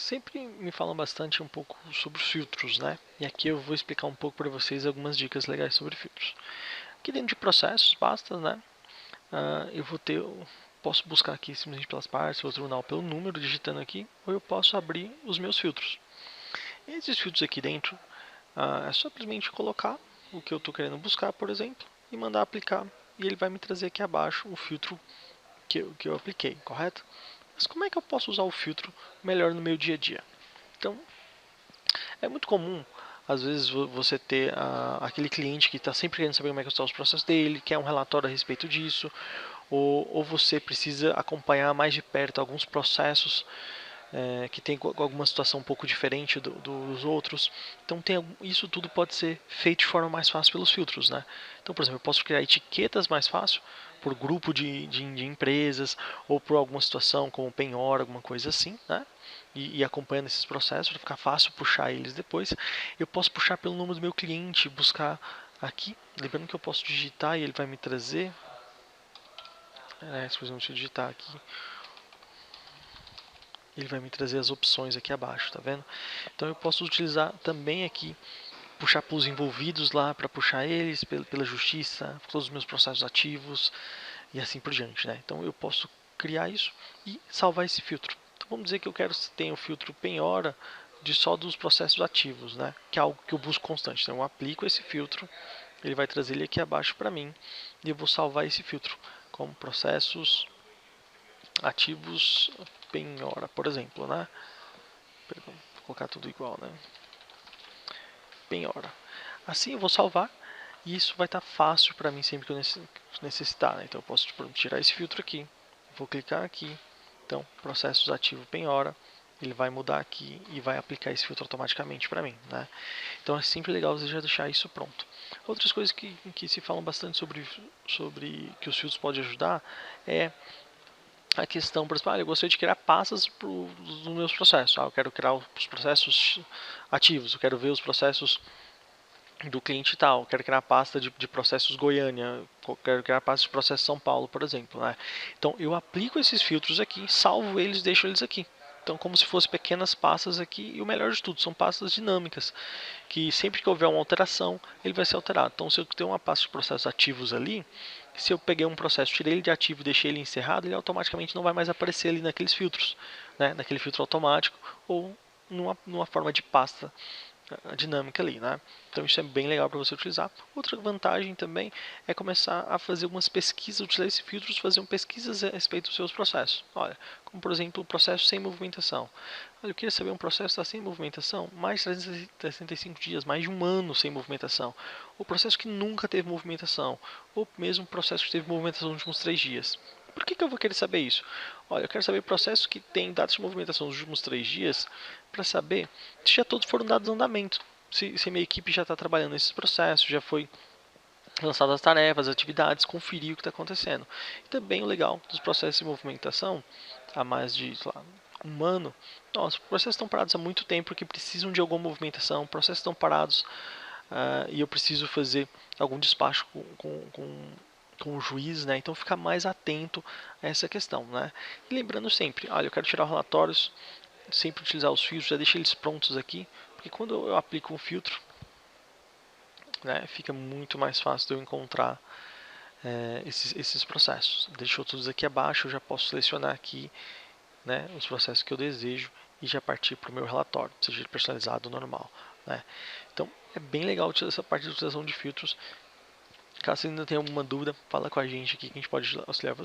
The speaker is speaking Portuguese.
sempre me falam bastante um pouco sobre os filtros, né? E aqui eu vou explicar um pouco para vocês algumas dicas legais sobre filtros. Aqui dentro de processos, basta, né? Eu posso buscar aqui simplesmente pelas partes, ou terminal pelo número, digitando aqui, ou eu posso abrir os meus filtros. Esses filtros aqui dentro, é simplesmente colocar o que eu estou querendo buscar, por exemplo, e mandar aplicar, e ele vai me trazer aqui abaixo o filtro que eu apliquei, correto? Mas como é que eu posso usar o filtro melhor no meu dia a dia? Então, é muito comum, às vezes, você ter aquele cliente que está sempre querendo saber como é que estão os processos dele, quer um relatório a respeito disso, ou você precisa acompanhar mais de perto alguns processos que tem alguma situação um pouco diferente dos outros. Então isso tudo pode ser feito de forma mais fácil pelos filtros, né? Então, por exemplo, eu posso criar etiquetas mais fácil por grupo de empresas ou por alguma situação como penhora, alguma coisa assim, né? E acompanhando esses processos, para ficar fácil puxar eles depois. Eu posso puxar pelo nome do meu cliente, buscar aqui, lembrando que eu posso digitar e ele vai me trazer. Se eu digitar aqui, ele vai me trazer as opções aqui abaixo, tá vendo? Então eu posso utilizar também aqui, puxar pelos envolvidos lá, para puxar eles, pela justiça, todos os meus processos ativos e assim por diante, né? Então eu posso criar isso e salvar esse filtro. Então vamos dizer que eu quero ter o filtro penhora de só dos processos ativos, né? Que é algo que eu busco constante. Então eu aplico esse filtro, ele vai trazer ele aqui abaixo para mim e eu vou salvar esse filtro como processos ativos penhora, por exemplo, né? Perdão, vou colocar tudo igual, né? Penhora. Assim eu vou salvar e isso vai estar fácil para mim sempre que eu necessitar, né? Então eu posso tirar esse filtro aqui, vou clicar aqui, então processos ativo penhora, ele vai mudar aqui e vai aplicar esse filtro automaticamente para mim, né? Então é sempre legal você já deixar isso pronto. Outras coisas que se falam bastante sobre que os filtros podem ajudar é a questão, por exemplo, eu gostaria de criar pastas dos meus processos. Eu quero criar os processos ativos, eu quero ver os processos do cliente tal, eu quero criar a pasta de processos Goiânia, eu quero criar a pasta de processos São Paulo, por exemplo, né? Então eu aplico esses filtros aqui, salvo eles, deixo eles aqui. Então, como se fossem pequenas pastas aqui, e o melhor de tudo, são pastas dinâmicas, que sempre que houver uma alteração, ele vai ser alterado. Então, se eu tenho uma pasta de processos ativos ali, se eu peguei um processo, tirei ele de ativo e deixei ele encerrado, ele automaticamente não vai mais aparecer ali naqueles filtros, né? Naquele filtro automático, ou numa forma de pasta a dinâmica ali, né? Então isso é bem legal para você utilizar. Outra vantagem também é começar a fazer algumas pesquisas, utilizar esses filtros, fazer pesquisas a respeito dos seus processos. Olha, como por exemplo o processo sem movimentação. Olha, eu queria saber um processo está sem movimentação, mais de 365 dias, mais de um ano sem movimentação. O processo que nunca teve movimentação, ou mesmo o processo que teve movimentação nos últimos 3 dias. Por que eu vou querer saber isso? Olha, eu quero saber processos que têm dados de movimentação nos últimos 3 dias para saber se já todos foram dados andamento. Se a minha equipe já está trabalhando nesses processos, já foi lançadas as tarefas, as atividades, conferir o que está acontecendo. E também o legal dos processos de movimentação, há mais de um ano, os processos estão parados há muito tempo porque precisam de alguma movimentação, processos estão parados e eu preciso fazer algum despacho com o juiz, né? Então ficar mais atento a essa questão, né? E lembrando sempre, olha, eu quero tirar relatórios, sempre utilizar os filtros, já deixei eles prontos aqui, porque quando eu aplico um filtro, né, fica muito mais fácil de eu encontrar esses processos. Deixou todos aqui abaixo, eu já posso selecionar aqui, né, os processos que eu desejo e já partir para o meu relatório, seja ele personalizado ou normal, né? Então é bem legal essa parte de utilização de filtros. Caso você ainda tenha alguma dúvida, fala com a gente aqui que a gente pode auxiliar você.